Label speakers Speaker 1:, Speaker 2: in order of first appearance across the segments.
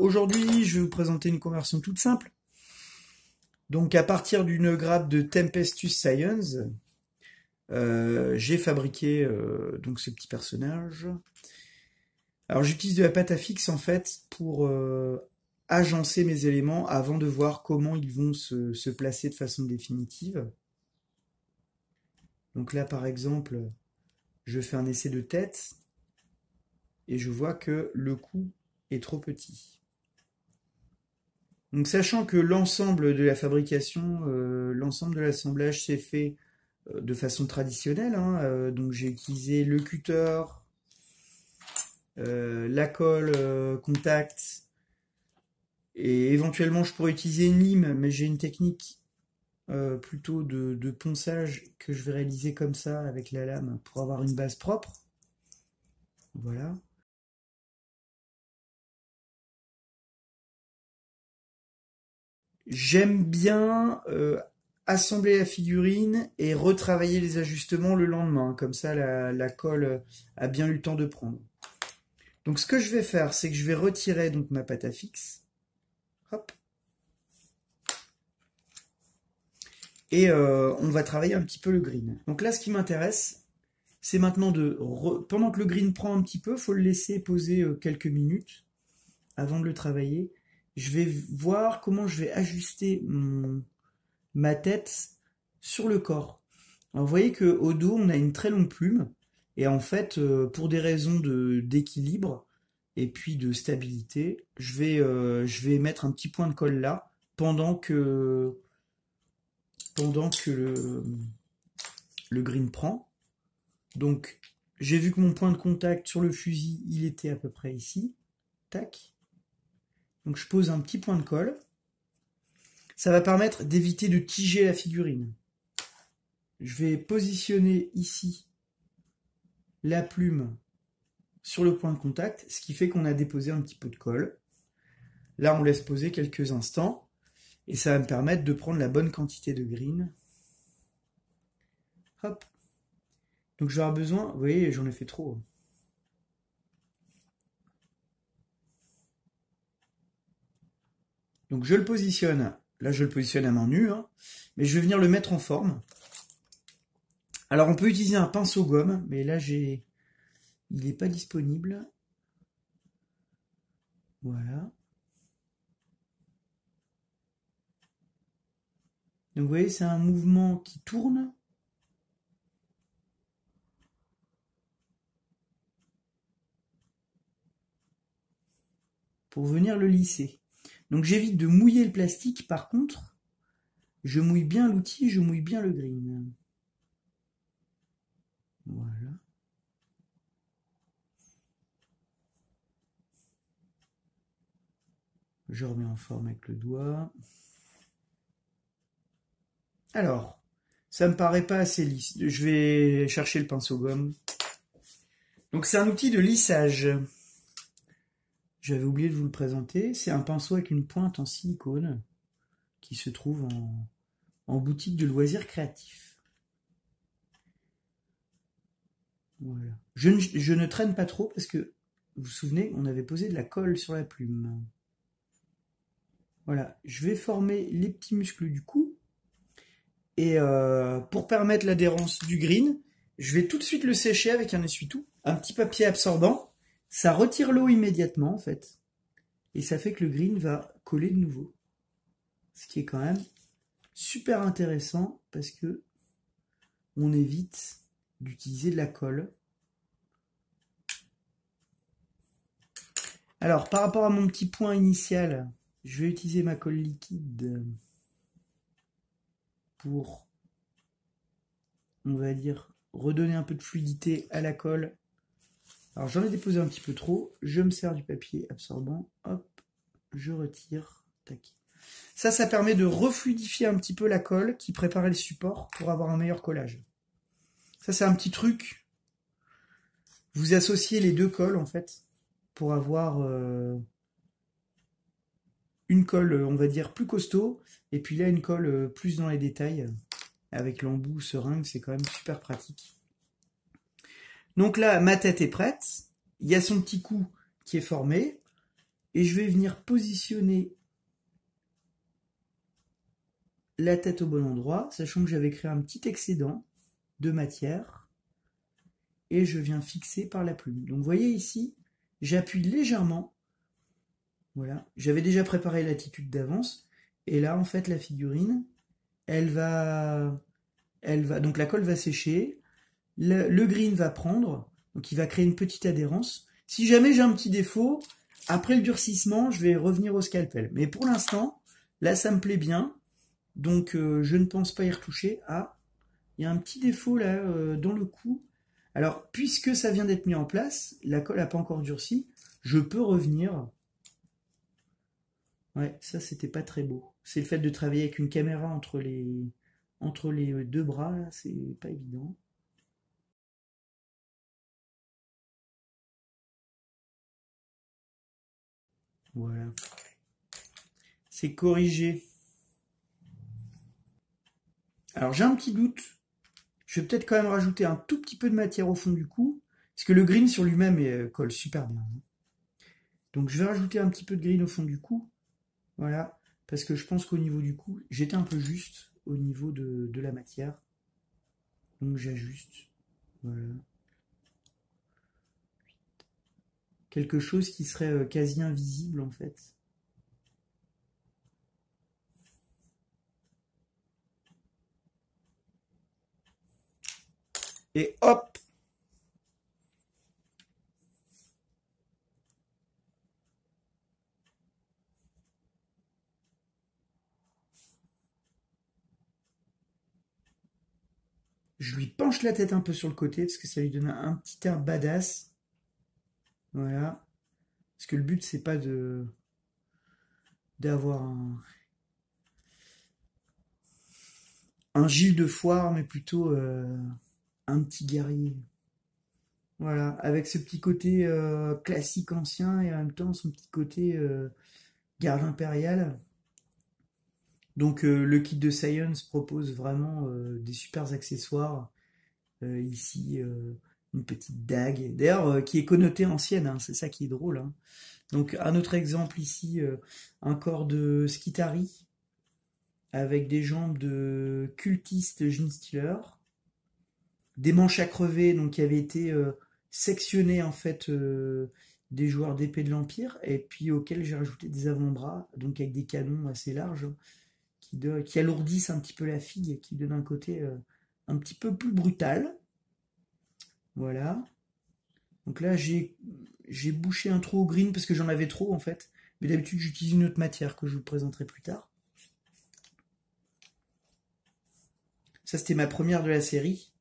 Speaker 1: Aujourd'hui, je vais vous présenter une conversion toute simple. Donc, à partir d'une grappe de Tempestuous Science, j'ai fabriqué donc ce petit personnage. Alors, j'utilise de la pâte à fixe en fait pour agencer mes éléments avant de voir comment ils vont se placer de façon définitive. Donc là, par exemple, je fais un essai de tête et je vois que le cou est trop petit. Donc sachant que l'ensemble de la fabrication, l'ensemble de l'assemblage s'est fait de façon traditionnelle, hein, donc j'ai utilisé le cutter, la colle contact, et éventuellement je pourrais utiliser une lime, mais j'ai une technique plutôt de ponçage que je vais réaliser comme ça avec la lame pour avoir une base propre. Voilà. J'aime bien assembler la figurine et retravailler les ajustements le lendemain. Comme ça, la colle a bien eu le temps de prendre. Donc ce que je vais faire, c'est que je vais retirer donc ma pâte à fixe. Hop. Et on va travailler un petit peu le green. Donc là, ce qui m'intéresse, c'est maintenant pendant que le green prend un petit peu, il faut le laisser poser quelques minutes avant de le travailler. Je vais voir comment je vais ajuster ma tête sur le corps. Alors, vous voyez qu'au dos, on a une très longue plume. Et en fait, pour des raisons d'équilibre et puis de stabilité, je vais mettre un petit point de colle là pendant que le green prend. Donc, j'ai vu que mon point de contact sur le fusil, il était à peu près ici. Tac. Donc je pose un petit point de colle. Ça va permettre d'éviter de tiger la figurine. Je vais positionner ici la plume sur le point de contact, ce qui fait qu'on a déposé un petit peu de colle. Là, on laisse poser quelques instants et ça va me permettre de prendre la bonne quantité de green. Hop. Donc je vais avoir besoin, vous voyez, j'en ai fait trop. Donc je le positionne, là je le positionne à main nue, hein, mais je vais venir le mettre en forme. Alors on peut utiliser un pinceau gomme, mais là il n'est pas disponible. Voilà. Donc vous voyez, c'est un mouvement qui tourne. Pour venir le lisser. Donc j'évite de mouiller le plastique, par contre, je mouille bien l'outil, je mouille bien le green. Voilà. Je remets en forme avec le doigt. Alors, ça me paraît pas assez lisse. Je vais chercher le pinceau gomme. Donc c'est un outil de lissage. J'avais oublié de vous le présenter. C'est un pinceau avec une pointe en silicone qui se trouve en boutique de loisirs créatifs. Voilà. Je ne traîne pas trop parce que, vous vous souvenez, on avait posé de la colle sur la plume. Voilà, je vais former les petits muscles du cou. Et pour permettre l'adhérence du green, je vais tout de suite le sécher avec un essuie-tout. Un petit papier absorbant. Ça retire l'eau immédiatement, en fait. Et ça fait que le green va coller de nouveau. Ce qui est quand même super intéressant parce que on évite d'utiliser de la colle. Alors, par rapport à mon petit point initial, je vais utiliser ma colle liquide pour, on va dire, redonner un peu de fluidité à la colle. Alors j'en ai déposé un petit peu trop, je me sers du papier absorbant, hop, je retire, tac. Ça permet de refluidifier un petit peu la colle qui préparait le support pour avoir un meilleur collage. Ça c'est un petit truc, vous associez les deux colles en fait, pour avoir une colle, on va dire, plus costaud, et puis là une colle plus dans les détails, avec l'embout seringue, c'est quand même super pratique. Donc là, ma tête est prête. Il y a son petit cou qui est formé. Et je vais venir positionner la tête au bon endroit, sachant que j'avais créé un petit excédent de matière. Et je viens fixer par la plume. Donc vous voyez ici, j'appuie légèrement. Voilà, j'avais déjà préparé l'attitude d'avance. Et là, en fait, la figurine, elle va, donc la colle va sécher, le green va prendre, donc il va créer une petite adhérence. Si jamais j'ai un petit défaut, après le durcissement, je vais revenir au scalpel. Mais pour l'instant, là, ça me plaît bien, donc je ne pense pas y retoucher. Ah, il y a un petit défaut là dans le cou. Alors, puisque ça vient d'être mis en place, la colle n'a pas encore durci, je peux revenir. Ouais, ça c'était pas très beau. C'est le fait de travailler avec une caméra entre les deux bras, là, c'est pas évident. Voilà. C'est corrigé. Alors j'ai un petit doute. Je vais peut-être quand même rajouter un tout petit peu de matière au fond du cou, parce que le green sur lui-même colle super bien. Donc je vais rajouter un petit peu de green au fond du cou. Voilà. Parce que je pense qu'au niveau du cou, j'étais un peu juste au niveau de la matière. Donc j'ajuste. Voilà. Quelque chose qui serait quasi invisible en fait. Et hop! Je lui penche la tête un peu sur le côté parce que ça lui donne un petit air badass. Voilà. Parce que le but c'est pas d'avoir un Gilles de foire, mais plutôt un petit guerrier. Voilà, avec ce petit côté classique ancien et en même temps son petit côté garde impériale. Donc le kit de Science propose vraiment des super accessoires. Ici, une petite dague, d'ailleurs qui est connotée ancienne, hein, c'est ça qui est drôle. Hein. Donc un autre exemple ici, un corps de Skitari avec des jambes de cultiste Gene Stealer, des manches à crever donc qui avaient été sectionnées en fait des joueurs d'épée de l'Empire et puis auxquels j'ai rajouté des avant-bras donc avec des canons assez larges hein, qui alourdissent un petit peu la figue et qui donnent un côté un petit peu plus brutal. Voilà. Donc là j'ai bouché un trou au green parce que j'en avais trop en fait. Mais d'habitude j'utilise une autre matière que je vous présenterai plus tard. Ça c'était ma première de la série.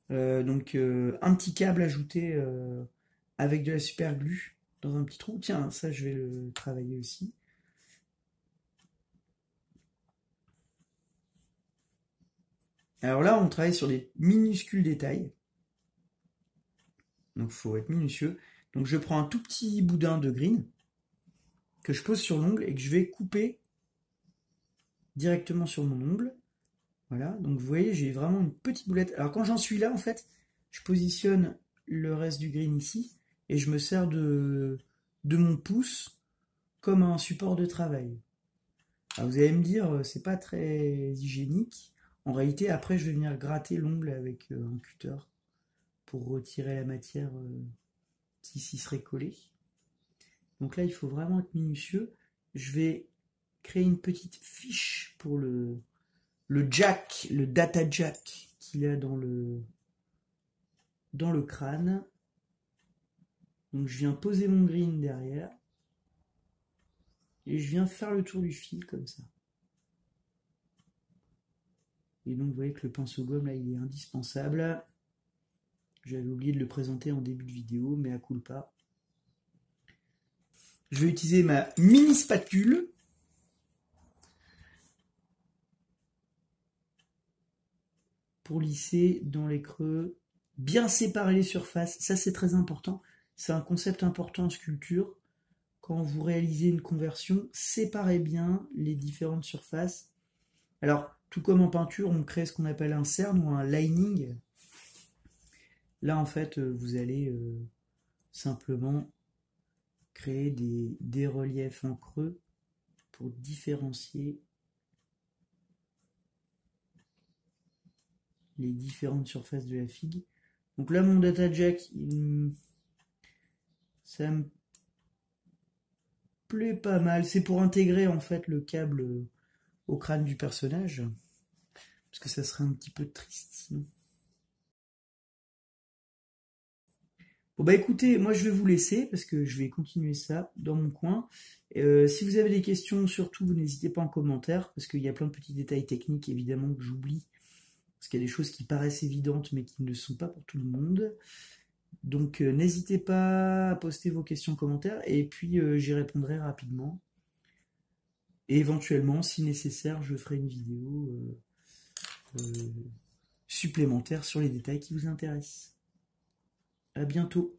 Speaker 1: Donc un petit câble ajouté avec de la super glue dans un petit trou. Tiens, ça je vais le travailler aussi. Alors là, on travaille sur des minuscules détails. Donc il faut être minutieux. Donc je prends un tout petit boudin de green que je pose sur l'ongle et que je vais couper directement sur mon ongle. Voilà, donc vous voyez, j'ai vraiment une petite boulette. Alors quand j'en suis là, en fait, je positionne le reste du green ici et je me sers de mon pouce comme un support de travail. Alors vous allez me dire, c'est pas très hygiénique. En réalité, après, je vais venir gratter l'ongle avec un cutter pour retirer la matière qui s'y serait collée. Donc là, il faut vraiment être minutieux. Je vais créer une petite fiche pour le jack, le data jack qu'il a dans le crâne. Donc je viens poser mon green derrière. Et je viens faire le tour du fil comme ça. Et donc vous voyez que le pinceau gomme là il est indispensable. J'avais oublié de le présenter en début de vidéo, mais à culpa. Je vais utiliser ma mini spatule. Pour lisser dans les creux. Bien séparer les surfaces, ça c'est très important. C'est un concept important en sculpture. Quand vous réalisez une conversion, séparez bien les différentes surfaces. Alors, tout comme en peinture, on crée ce qu'on appelle un cerne ou un lining. Là, en fait, vous allez simplement créer des reliefs en creux pour différencier les différentes surfaces de la figue. Donc là, mon data jack, ça me plaît pas mal. C'est pour intégrer en fait le câble au crâne du personnage, parce que ça serait un petit peu triste sinon. Bon bah écoutez, moi je vais vous laisser parce que je vais continuer ça dans mon coin. Si vous avez des questions, surtout, vous n'hésitez pas en commentaire parce qu'il y a plein de petits détails techniques évidemment que j'oublie. Parce qu'il y a des choses qui paraissent évidentes mais qui ne le sont pas pour tout le monde. Donc n'hésitez pas à poster vos questions en commentaire et puis j'y répondrai rapidement. Et éventuellement, si nécessaire, je ferai une vidéo supplémentaire sur les détails qui vous intéressent. À bientôt.